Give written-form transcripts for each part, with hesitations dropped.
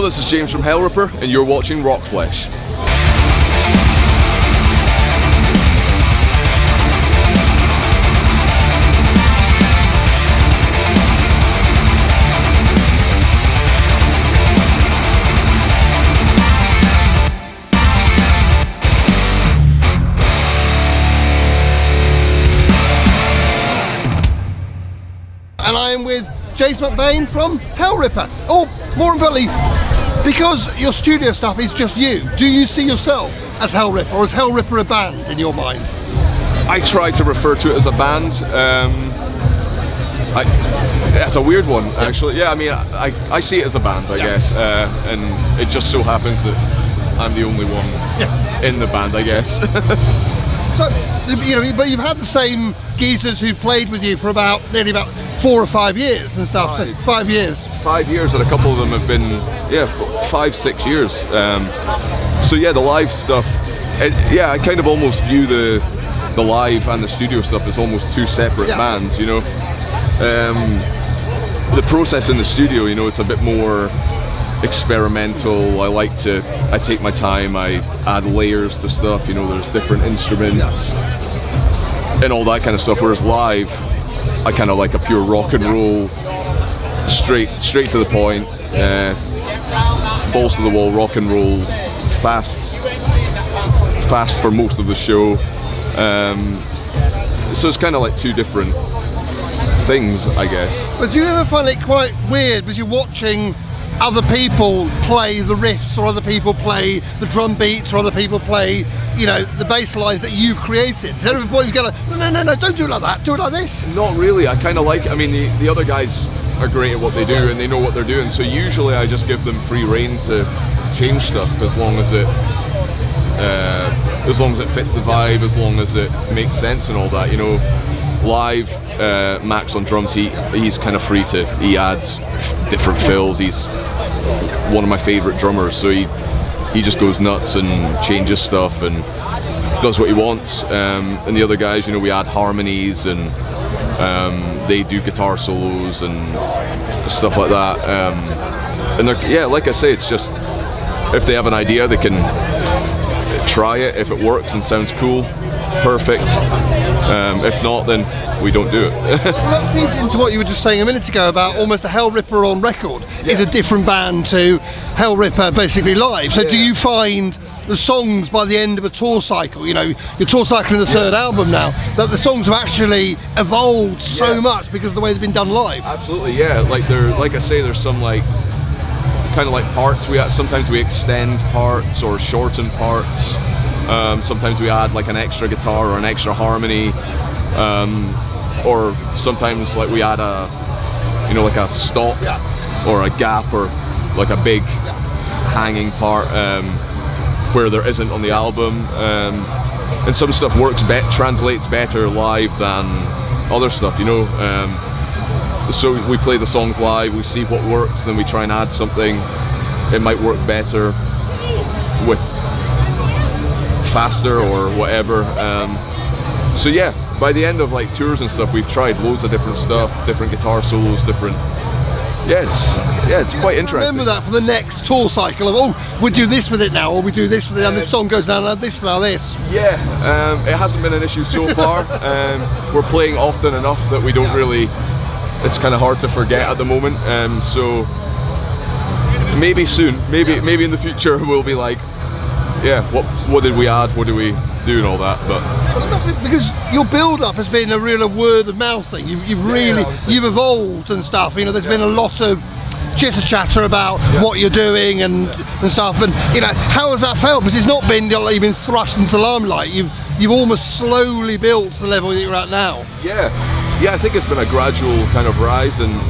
this is James from Hellripper, and you're watching Rockflesh. And I am with James McBain from Hellripper. Or more importantly, because your studio stuff is just you, do you see yourself as Hellripper, or is Hellripper a band in your mind? I try to refer to it as a band. That's a weird one, actually. Yeah, I mean, I see it as a band, I guess, and it just so happens that I'm the only one in the band, I guess. So, you know, but you've had the same geezers who played with you for nearly about 4 or 5 years and stuff. So 5 years. 5 years, and a couple of them have been 5-6 years. So yeah, the live stuff. I kind of almost view the live and the studio stuff as almost two separate bands. You know, the process in the studio, you know, it's a bit more experimental. I take my time, I add layers to stuff, you know, there's different instruments and all that kind of stuff, whereas live I kind of like a pure rock and roll, straight to the point, balls to the wall rock and roll, fast for most of the show, so it's kind of like two different things, I guess. But do you ever find it quite weird because you're watching other people play the riffs, or other people play the drum beats, or other people play, you know, the bass lines that you've created? Is there a point you go like, no, don't do it like that, do it like this? Not really. I kind of like it. I mean, the other guys are great at what they do and they know what they're doing, so usually I just give them free rein to change stuff as long as it fits the vibe, as long as it makes sense and all that, you know. Live, Max on drums, he's kind of free to, he adds different fills. He's one of my favourite drummers, so he just goes nuts and changes stuff and does what he wants. And the other guys, you know, we add harmonies and they do guitar solos and stuff like that. And they're, like I say, it's just, if they have an idea, they can try it. If it works and sounds cool, perfect. If not, then we don't do it. Well, that feeds into what you were just saying a minute ago about almost a Hellripper on record is a different band to Hellripper basically live. So do you find the songs by the end of a tour cycle, you know, you're tour cycling the third album now, that the songs have actually evolved so much because of the way they've been done live? Absolutely, yeah. Like I say, there's some like kind of like parts. Sometimes we extend parts or shorten parts. Sometimes we add like an extra guitar or an extra harmony, or sometimes like we add like a stop or a gap or like a big hanging part where there isn't on the album, and some stuff translates better live than other stuff, you know. So we play the songs live, we see what works, then we try and add something. It might work better with faster or whatever. So yeah, by the end of like tours and stuff, we've tried loads of different stuff, different guitar solos, different. It's quite interesting. Remember that for the next tour cycle of, we do this with it now, or we do this with it, and this song goes down like this, now this. Yeah, it hasn't been an issue so far. We're playing often enough that we don't really. It's kind of hard to forget at the moment. So maybe soon, maybe in the future, we'll be like, what did we add? What do we do and all that? But because your build-up has been a real word of mouth thing. You've evolved and stuff. You know, there's been a lot of chitter chatter about what you're doing and stuff. And you know, how has that felt? Because it's not been you've been thrust into the limelight. You've almost slowly built to the level that you're at now. Yeah, I think it's been a gradual kind of rise, and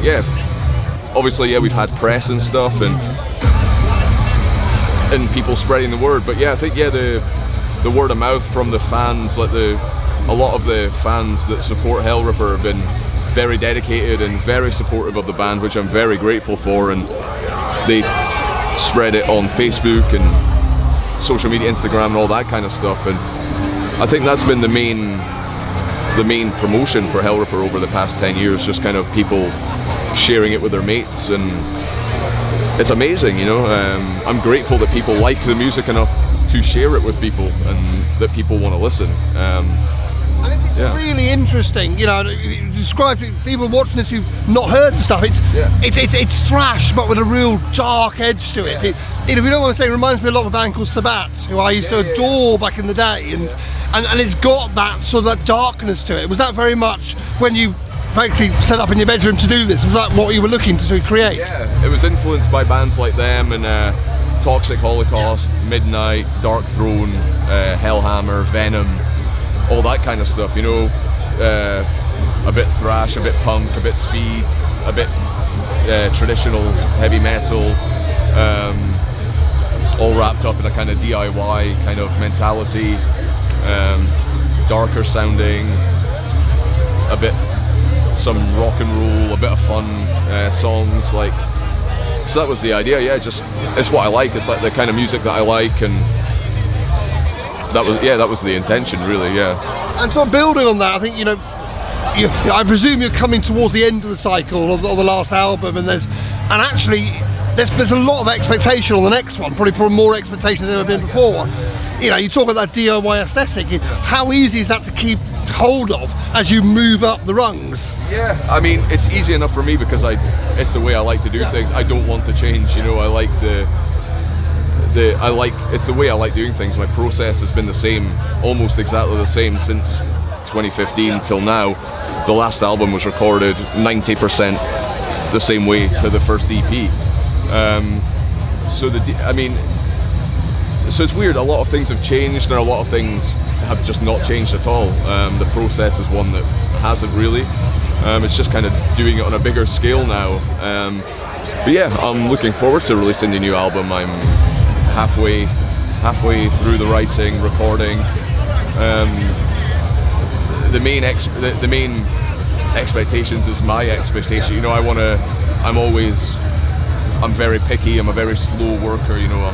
obviously we've had press and stuff and people spreading the word, but I think the word of mouth from the fans, like a lot of the fans that support Hellripper have been very dedicated and very supportive of the band, which I'm very grateful for, and they spread it on Facebook and social media, Instagram and all that kind of stuff, and I think that's been the main promotion for Hellripper over the past 10 years, just kind of people sharing it with their mates and it's amazing, you know. I'm grateful that people like the music enough to share it with people, and that people want to listen. And it's really interesting, you know. You describe to people watching this who've not heard the stuff. It's thrash, but with a real dark edge to it. You know, if you don't want to say, it reminds me a lot of a band called Sabbat, who I used to adore back in the day, and it's got that sort of that darkness to it. Was that very much when you actually set up in your bedroom to do this? Was that what you were looking to create? Yeah, it was influenced by bands like them and Toxic Holocaust, Midnight, Dark Throne, Hellhammer, Venom, all that kind of stuff, you know. A bit thrash, a bit punk, a bit speed, a bit traditional heavy metal, all wrapped up in a kind of DIY kind of mentality, darker sounding, a bit some rock and roll, a bit of fun songs, like. So that was the idea. Yeah, just it's what I like. It's like the kind of music that I like, and that was the intention, really. Yeah. And so building on that, I think, you know, I presume you're coming towards the end of the cycle of the last album, and actually there's a lot of expectation on the next one, probably more expectation than there have been before. You know, you talk about that DIY aesthetic. How easy is that to keep hold of as you move up the rungs? Yeah, I mean, it's easy enough for me because it's the way I like to do things. I don't want to change, you know. I like it's the way I like doing things. My process has been the same, almost exactly the same since 2015 till now. The last album was recorded 90% the same way to the first EP. So it's weird. A lot of things have changed, and a lot of things have just not changed at all. The process is one that hasn't really. It's just kind of doing it on a bigger scale now. But yeah, I'm looking forward to releasing the new album. I'm halfway through the writing, recording. The main expectations is my expectation. You know, I'm very picky. I'm a very slow worker. You know,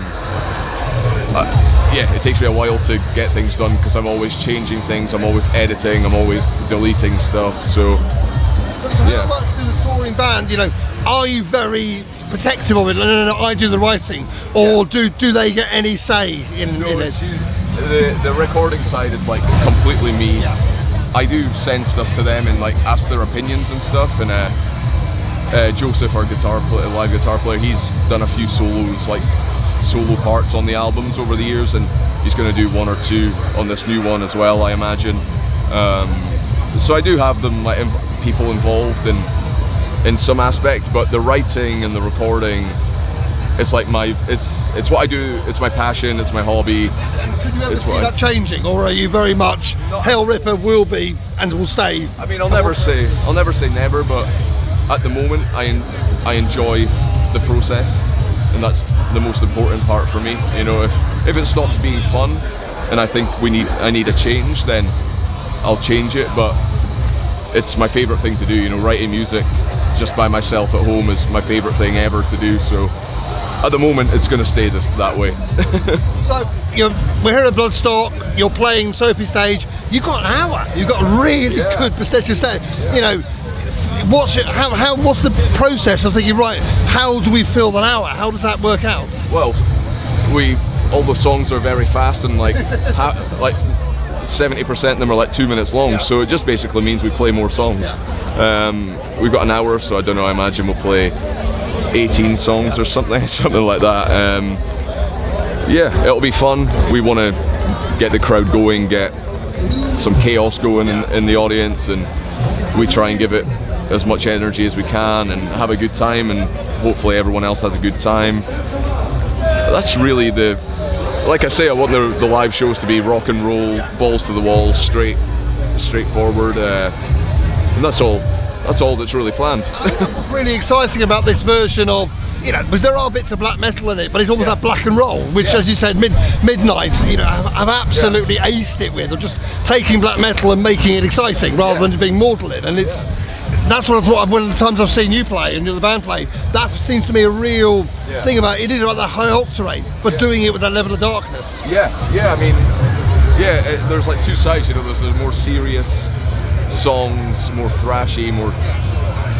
it takes me a while to get things done because I'm always changing things. I'm always editing. I'm always deleting stuff. So how much do the touring band, you know, are you very protective of it? No, I do the writing, or do they get any say in it? The recording side, it's like completely me. Yeah. I do send stuff to them and like ask their opinions and stuff. And Joseph, our live guitar player, he's done a few solo parts on the albums over the years, and he's going to do one or two on this new one as well, I imagine. So I do have them, like, people involved in some aspects, but the writing and the recording, it's like it's what I do. It's my passion. It's my hobby. Could you ever see that changing, or are you very much Hellripper will be and will stay? I mean, I'll never say never, but at the moment, I enjoy the process, and that's the most important part for me. You know, if it stops being fun, and I think I need a change, then I'll change it. But it's my favorite thing to do. You know, writing music just by myself at home is my favorite thing ever to do. So at the moment, it's going to stay that way. So we're here at Bloodstock. You're playing Soapy Stage. You've got an hour. You've got a really good prestigious set. Yeah. You know, what's the process of thinking, right, how do we fill that hour? How does that work out? Well, all the songs are very fast, and like 70% of them are like 2 minutes long. So it just basically means we play more songs. We've got an hour, so I don't know. I imagine we'll play 18 songs or something like that. It'll be fun. We want to get the crowd going, get some chaos going in the audience, and we try and give it as much energy as we can and have a good time, and hopefully everyone else has a good time. That's really like I say, I want the live shows to be rock and roll, balls to the wall, straightforward, and that's all that's really planned. What's really exciting about this version of, you know, because there are bits of black metal in it, but it's almost like black and roll, which, as you said, Midnight, you know, I've absolutely aced it with, of just taking black metal and making it exciting rather than being maudlin. And that's what I thought. One of the times I've seen you play and the band play, that seems to me a real thing about it. It is about that high octane, but doing it with that level of darkness. I mean, there's like two sides, you know. There's the more serious songs, more thrashy, more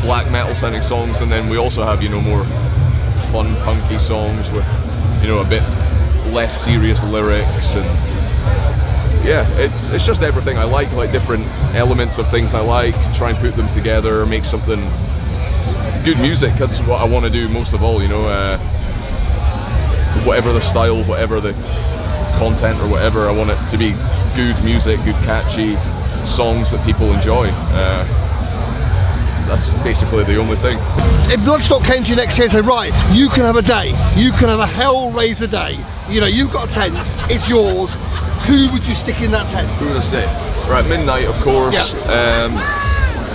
black metal sounding songs, and then we also have, you know, more fun, punky songs with, you know, a bit less serious lyrics, and yeah, it's just everything I like different elements of things I like, try and put them together, make something good music. That's what I want to do most of all, you know, whatever the style, whatever the content or whatever, I want it to be good music, good catchy songs that people enjoy. That's basically the only thing. If Bloodstock came to you next year and said, right, you can have a day, you can have a Hellraiser day, you know, you've got a tent, it's yours, who would you stick in that tent? Who would I stick? Right, Midnight, of course. Yeah.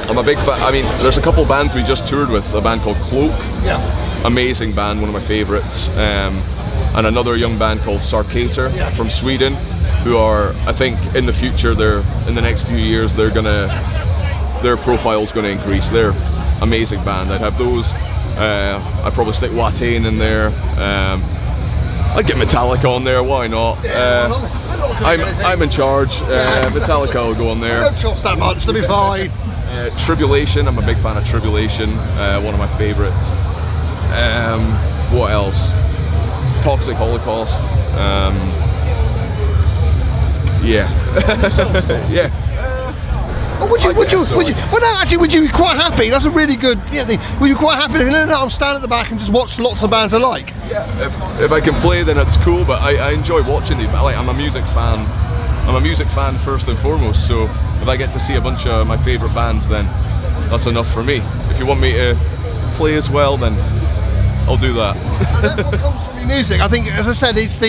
I'm a big fan. I mean, there's a couple bands we just toured with, a band called Cloak. Yeah. Amazing band, one of my favourites. And another young band called Sarkator from Sweden, who are, I think, in the future, in the next few years, their profile's going to increase. They're amazing band. I'd have those. I'd probably stick Watain in there. I'd get Metallica on there. Why not? I'm in charge. Metallica will go on there. I don't trust that much. They'll be fine. Tribulation. I'm a big fan of Tribulation. One of my favourites. What else? Toxic Holocaust. Yeah. Yeah. Would you? Well, no, actually, would you be quite happy? That's a really good, you know, thing. Would you be quite happy? No, I'm standing at the back and just watch lots of bands I like. Yeah. If I can play, then it's cool. But I enjoy watching these. I'm a music fan. I'm a music fan first and foremost. So if I get to see a bunch of my favourite bands, then that's enough for me. If you want me to play as well, then I'll do that. And that's what comes from your music. I think, as I said, it's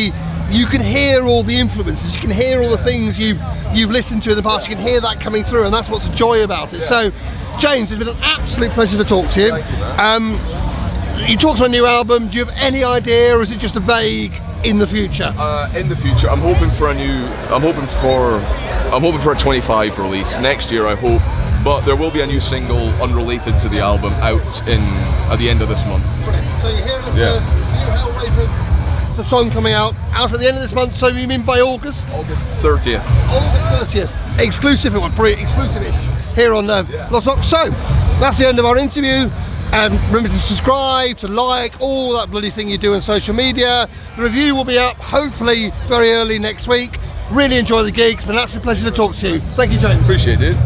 you can hear all the influences, you can hear all the things you've listened to in the past, you can hear that coming through, and that's what's the joy about it. So, James, it's been an absolute pleasure to talk to you. Thank you, man. You talked about a new album. Do you have any idea, or is it just a vague in the future? In the future, I'm hoping for a 25 release next year, I hope. But there will be a new single unrelated to the album out at the end of this month. Brilliant. So you're hearing the first new Hellraiser. The song coming out at the end of this month, so you mean by August? August 30th. August 30th. Exclusive, it was pretty exclusive-ish here on Bloodstock. So, that's the end of our interview. Remember to subscribe, to like, all that bloody thing you do on social media. The review will be up, hopefully, very early next week. Really enjoy the gig. It's been an absolute pleasure to talk to you. Thank you, James. Appreciate it.